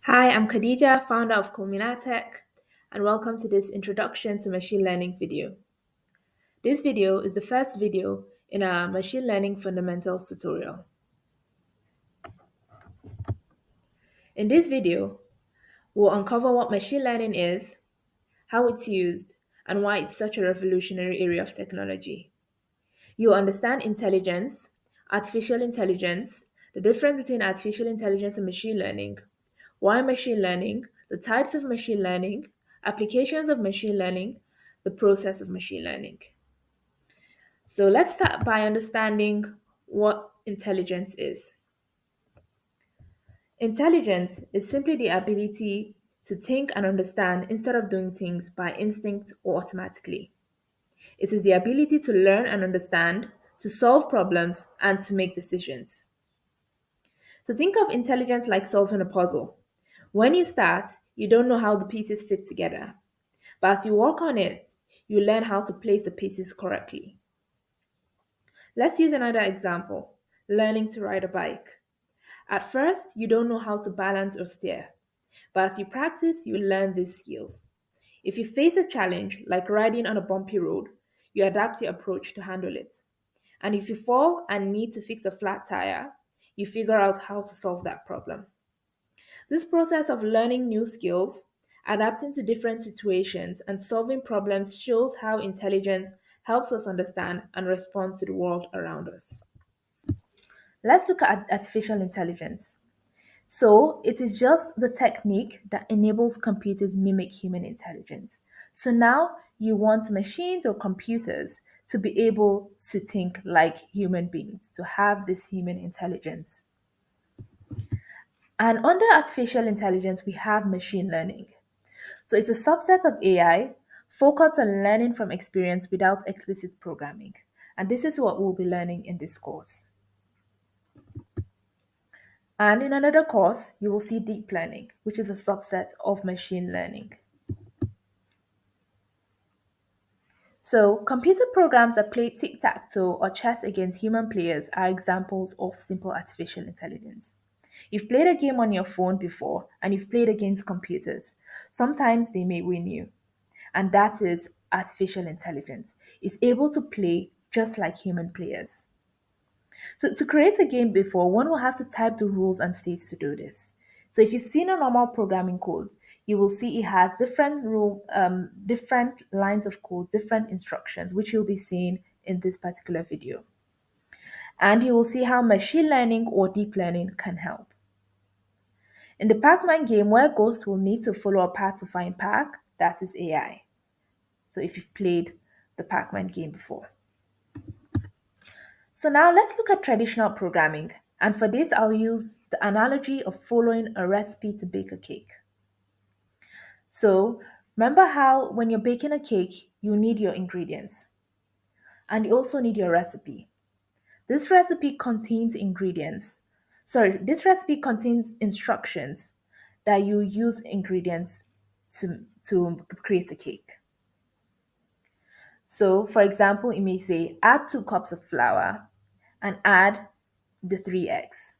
Hi, I'm Khadija, founder of Culminatech, and welcome to this introduction to machine learning video. This video is the first video in our machine learning fundamentals tutorial. In this video, we'll uncover what machine learning is, how it's used, and why it's such a revolutionary area of technology. You'll understand intelligence, artificial intelligence, the difference between artificial intelligence and machine learning, why machine learning, the types of machine learning, applications of machine learning, the process of machine learning. So let's start by understanding what intelligence is. Intelligence is simply the ability to think and understand instead of doing things by instinct or automatically. It is the ability to learn and understand, to solve problems, and to make decisions. So think of intelligence like solving a puzzle. When you start, you don't know how the pieces fit together. But as you work on it, you learn how to place the pieces correctly. Let's use another example, learning to ride a bike. At first, you don't know how to balance or steer, but as you practice, you learn these skills. If you face a challenge, like riding on a bumpy road, you adapt your approach to handle it. And if you fall and need to fix a flat tire, you figure out how to solve that problem. This process of learning new skills, adapting to different situations, and solving problems shows how intelligence helps us understand and respond to the world around us. Let's look at artificial intelligence. So, it is just the technique that enables computers mimic human intelligence. So now you want machines or computers to be able to think like human beings, to have this human intelligence. And under artificial intelligence, we have machine learning. So it's a subset of AI focused on learning from experience without explicit programming. And this is what we'll be learning in this course. And in another course, you will see deep learning, which is a subset of machine learning. So, computer programs that play tic tac toe or chess against human players are examples of simple artificial intelligence. You've played a game on your phone before and you've played against computers. Sometimes they may win you, and that is artificial intelligence. It's able to play just like human players. So to create a game before, one will have to type the rules and states to do this. So if you've seen a normal programming code, you will see it has different lines of code, different instructions, which you'll be seeing in this particular video. And you will see how machine learning or deep learning can help. In the Pac-Man game, where Ghost will need to follow a path to find Pac, that is AI. So if you've played the Pac-Man game before. So now let's look at traditional programming. And for this, I'll use the analogy of following a recipe to bake a cake. So remember how when you're baking a cake, you need your ingredients and you also need your recipe. This recipe contains this recipe contains instructions that you use ingredients to create a cake. So for example, it may say add 2 cups of flour and add the 3 eggs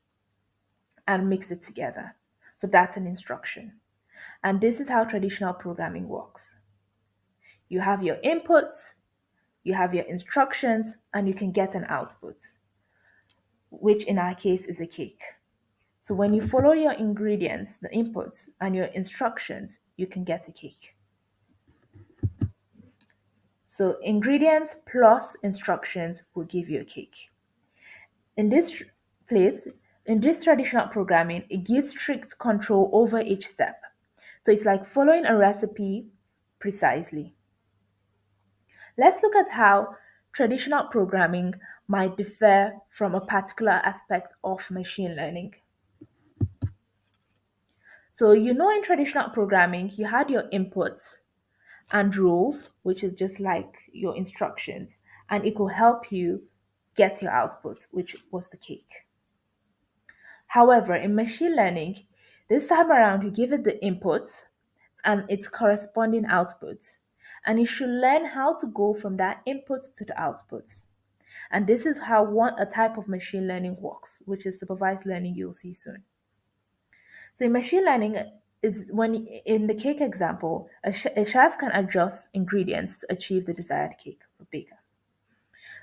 and mix it together. So that's an instruction. And this is how traditional programming works. You have your inputs, you have your instructions, and you can get an output, which in our case is a cake. So when you follow your ingredients, the inputs, and your instructions, you can get a cake. So ingredients plus instructions will give you a cake. In this place, in this traditional programming, it gives strict control over each step. So it's like following a recipe precisely. Let's look at how traditional programming might differ from a particular aspect of machine learning. So, in traditional programming, you had your inputs and rules, which is just like your instructions, and it will help you get your output, which was the cake. However, in machine learning, this time around, you give it the inputs and its corresponding outputs, and you should learn how to go from that input to the outputs. And this is how a type of machine learning works, which is supervised learning you'll see soon. So in machine learning is when in the cake example, a chef can adjust ingredients to achieve the desired cake or baker.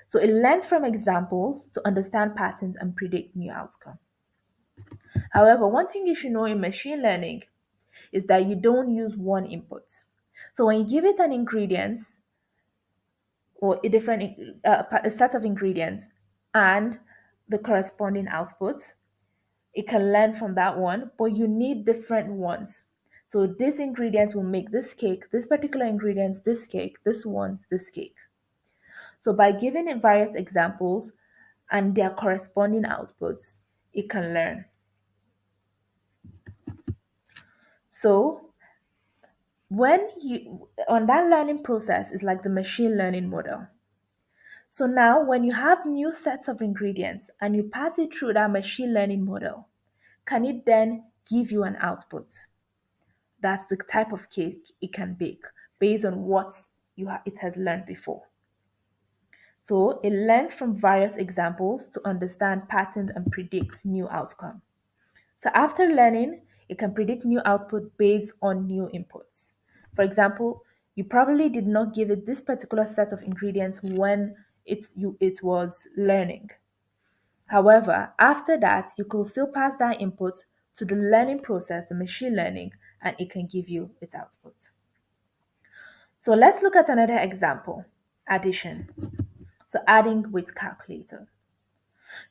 So it learns from examples to understand patterns and predict new outcomes. However, one thing you should know in machine learning is that you don't use one input. So when you give it an ingredient or a set of ingredients and the corresponding outputs, it can learn from that one, but you need different ones. So this ingredient will make this cake, this particular ingredients, this cake, this one, this cake. So by giving it various examples and their corresponding outputs, it can learn. So when you on that learning process is like the machine learning model. So now when you have new sets of ingredients and you pass it through that machine learning model, can it then give you an output? That's the type of cake it can bake based on what it has learned before. So it learns from various examples to understand patterns and predict new outcome. So after learning, it can predict new output based on new inputs. For example, you probably did not give it this particular set of ingredients when it was learning. However, after that, you could still pass that input to the learning process, the machine learning, and it can give you its output. So let's look at another example, addition. So adding with calculator.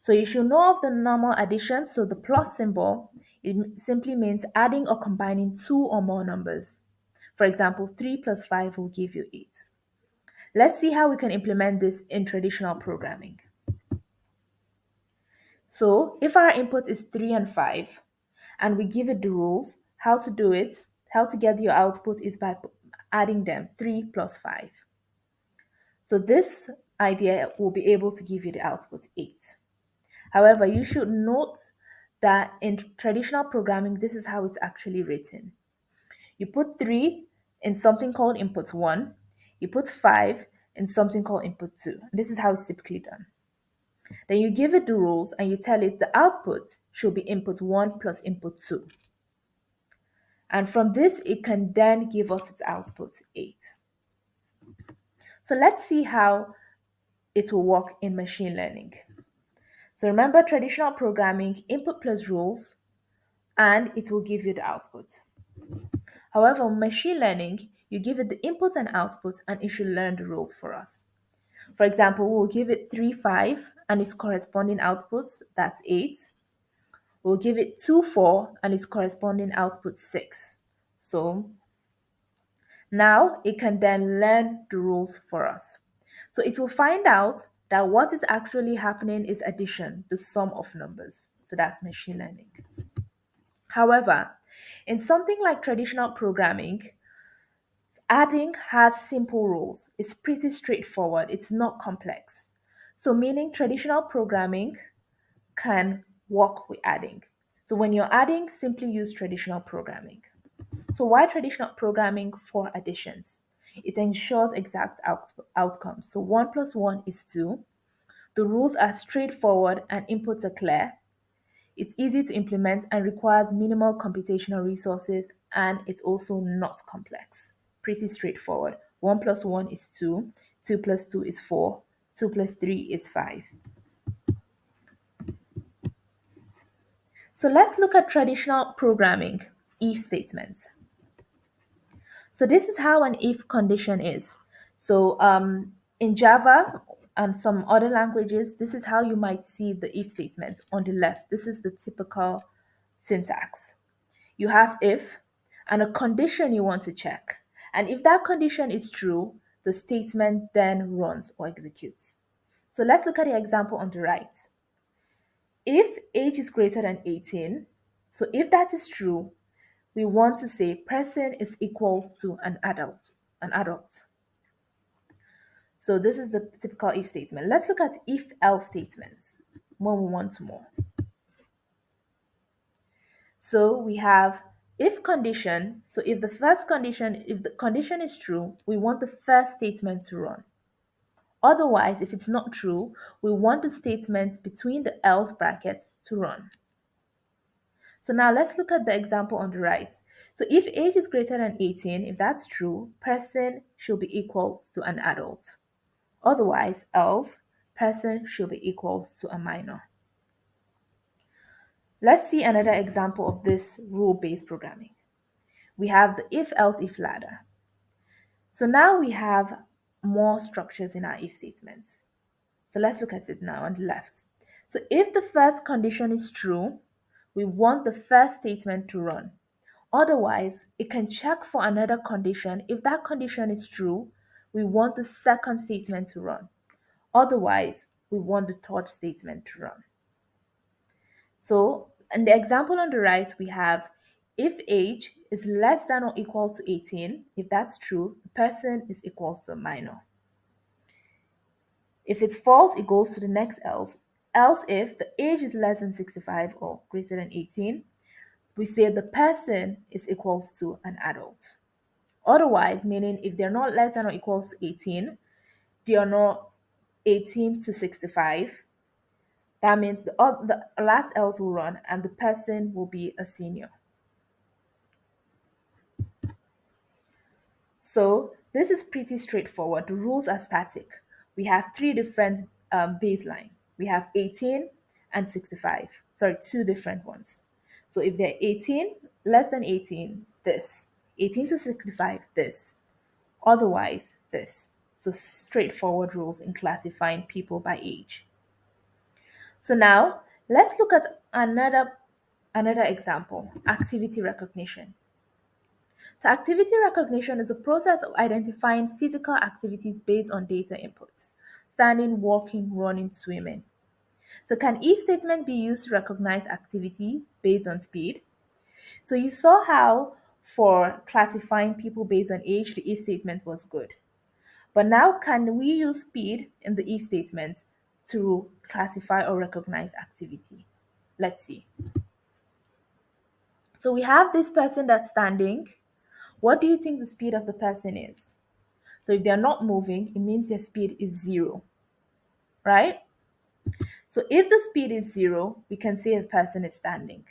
So you should know of the normal addition. So the plus symbol, it simply means adding or combining two or more numbers. For example, 3 plus 5 will give you 8. Let's see how we can implement this in traditional programming. So if our input is 3 and 5, and we give it the rules, how to do it, how to get your output is by adding them, 3 plus 5. So this idea will be able to give you the output 8. However, you should note that in traditional programming, this is how it's actually written. You put 3 in something called input 1, you put 5 in something called input 2. This is how it's typically done. Then you give it the rules and you tell it the output should be input 1 plus input 2. And from this, it can then give us its output 8. So let's see how it will work in machine learning. So remember traditional programming, input plus rules, and it will give you the output. However, machine learning, you give it the input and output and it should learn the rules for us. For example, we'll give it 3, 5 and its corresponding outputs, that's 8. We'll give it 2, 4 and its corresponding output 6. So now it can then learn the rules for us. So it will find out that what is actually happening is addition, the sum of numbers. So that's machine learning. However, in something like traditional programming, adding has simple rules. It's pretty straightforward. It's not complex. So meaning traditional programming can work with adding. So when you're adding, simply use traditional programming. So why traditional programming for additions? It ensures exact outcomes. So 1 plus 1 is 2. The rules are straightforward and inputs are clear. It's easy to implement and requires minimal computational resources, and it's also not complex. Pretty straightforward. 1 plus 1 is 2, 2 plus 2 is 4, 2 plus 3 is 5. So let's look at traditional programming, if statements. So this is how an if condition is. So in Java and some other languages, this is how you might see the if statement on the left. This is the typical syntax. You have if and a condition you want to check. And if that condition is true, the statement then runs or executes. So let's look at the example on the right. If age is greater than 18, so if that is true, we want to say person is equal to an adult. So this is the typical if statement. Let's look at if else statements when we want more. So we have if condition. So if the condition is true, we want the first statement to run. Otherwise, if it's not true, we want the statement between the else brackets to run. So now let's look at the example on the right. So if age is greater than 18, if that's true, person should be equal to an adult. Otherwise, else, person should be equal to a minor. Let's see another example of this rule-based programming. We have the if-else-if ladder. So now we have more structures in our if statements. So let's look at it now on the left. So if the first condition is true, we want the first statement to run. Otherwise, it can check for another condition. If that condition is true, we want the second statement to run. Otherwise, we want the third statement to run. So in the example on the right, we have if age is less than or equal to 18, if that's true, the person is equal to a minor. If it's false, it goes to the next else. Else if the age is less than 65 or greater than 18, we say the person is equals to an adult. Otherwise, meaning if they're not less than or equals to 18, they are not 18 to 65, that means the last else will run and the person will be a senior. So this is pretty straightforward. The rules are static. We have three different baseline. We have 18 and 65. Sorry, two different ones. So if they're 18, less than 18, this. 18 to 65, this. Otherwise, this. So straightforward rules in classifying people by age. So now let's look at another example, activity recognition. So activity recognition is a process of identifying physical activities based on data inputs. Standing, walking, running, swimming. So can if statement be used to recognize activity based on speed? So you saw how for classifying people based on age, the if statement was good. But now can we use speed in the if statement to classify or recognize activity? Let's see. So we have this person that's standing. What do you think the speed of the person is? So if they're not moving, it means their speed is zero, right? So if the speed is zero, we can say the person is standing.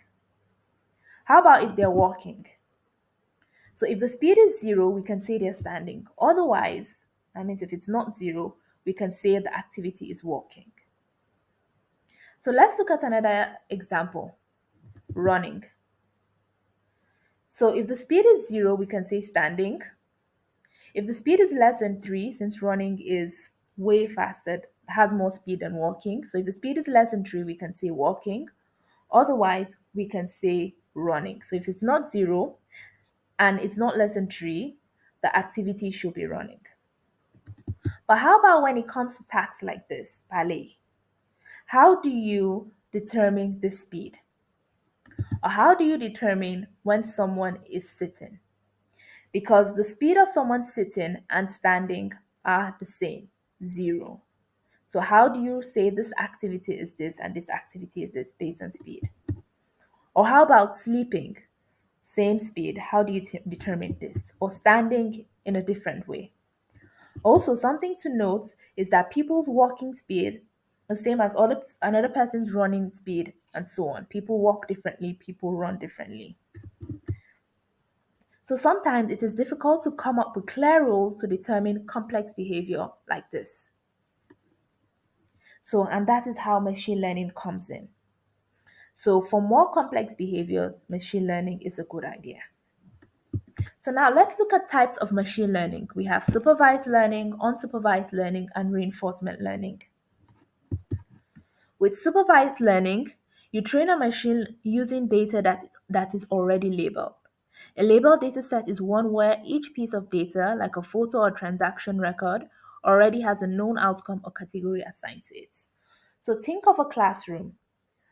How about if they're walking? So if the speed is zero, we can say they're standing. Otherwise, that means if it's not zero, we can say the activity is walking. So let's look at another example, running. So if the speed is zero, we can say standing. If the speed is less than 3, since running is way faster, has more speed than walking. So if the speed is less than 3, we can say walking. Otherwise, we can say running. So if it's not 0 and it's not less than 3, the activity should be running. But how about when it comes to tasks like this, ballet? How do you determine the speed? Or how do you determine when someone is sitting? Because the speed of someone sitting and standing are the same, 0. So how do you say this activity is this and this activity is this based on speed? Or how about sleeping? Same speed. How do you determine this? Or standing in a different way? Also, something to note is that people's walking speed the same as another person's running speed and so on. People walk differently, people run differently. So sometimes it is difficult to come up with clear rules to determine complex behavior like this. So, and that is how machine learning comes in. So for more complex behavior, machine learning is a good idea. So now let's look at types of machine learning. We have supervised learning, unsupervised learning, and reinforcement learning. With supervised learning, you train a machine using data that is already labeled. A labeled dataset is one where each piece of data, like a photo or transaction record, already has a known outcome or category assigned to it. So think of a classroom,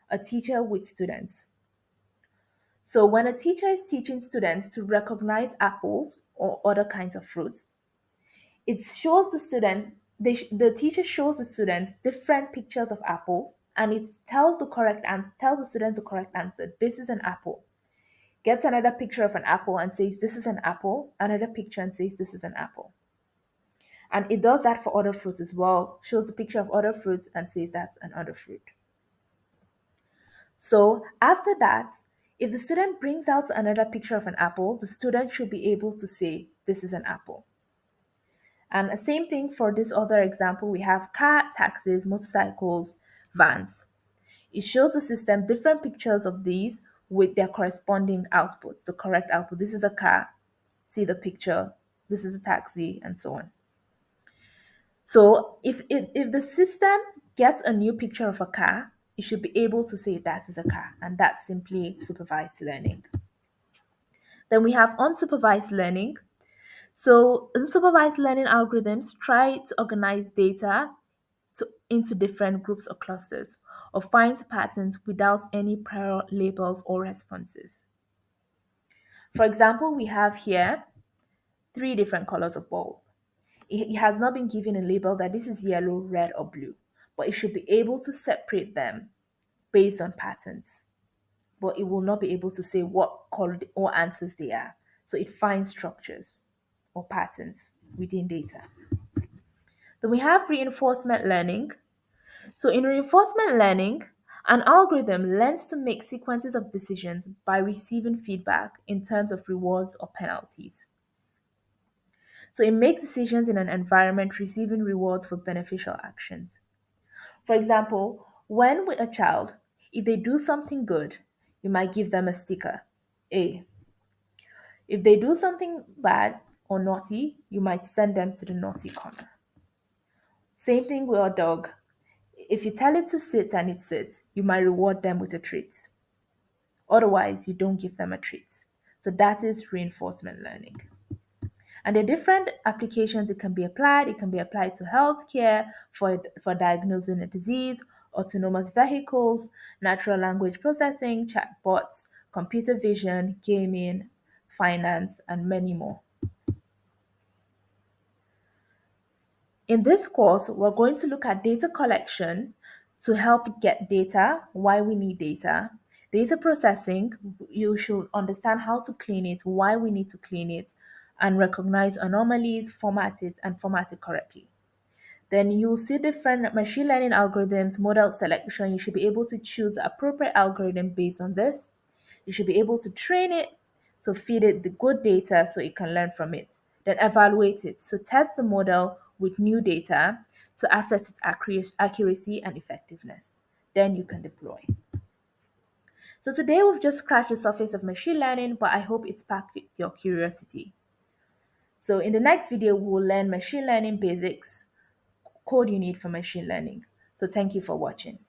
a teacher with students. So when a teacher is teaching students to recognize apples or other kinds of fruits, it shows the student, the teacher shows the students different pictures of apples and it tells tells the student the correct answer. This is an apple. Gets another picture of an apple and says this is an apple, another picture and says this is an apple. And it does that for other fruits as well. Shows the picture of other fruits and says that's another fruit. So after that, If the student brings out another picture of an apple, the student should be able to say, this is an apple. And the same thing for this other example, we have car, taxis, motorcycles, vans. It shows the system different pictures of these with their corresponding outputs, the correct output. This is a car, see the picture, this is a taxi, and so on. So if the system gets a new picture of a car, it should be able to say that is a car, and that's simply supervised learning. Then we have unsupervised learning. So unsupervised learning algorithms try to organize data into different groups or clusters, or find patterns without any prior labels or responses. For example, we have here three different colors of bulb. It has not been given a label that this is yellow, red, or blue, but it should be able to separate them based on patterns. But it will not be able to say what color or answers they are. So it finds structures or patterns within data. Then we have reinforcement learning. So in reinforcement learning, an algorithm learns to make sequences of decisions by receiving feedback in terms of rewards or penalties. So it makes decisions in an environment receiving rewards for beneficial actions. For example, when with a child, if they do something good, you might give them a sticker, A. If they do something bad or naughty, you might send them to the naughty corner. Same thing with a dog. If you tell it to sit and it sits, you might reward them with a treat. Otherwise, you don't give them a treat. So that is reinforcement learning. And there are different applications it can be applied. It can be applied to healthcare for diagnosing a disease, autonomous vehicles, natural language processing, chatbots, computer vision, gaming, finance, and many more. In this course, we're going to look at data collection to help get data, why we need data processing, you should understand how to clean it, why we need to clean it, and recognize anomalies, format it correctly. Then you'll see different machine learning algorithms, model selection. You should be able to choose the appropriate algorithm based on this. You should be able to train it to feed it the good data so it can learn from it. Then evaluate it. So test the model with new data to assess its accuracy and effectiveness. Then you can deploy. So today we've just scratched the surface of machine learning, but I hope it sparked your curiosity. So in the next video, we'll learn machine learning basics, code you need for machine learning. So thank you for watching.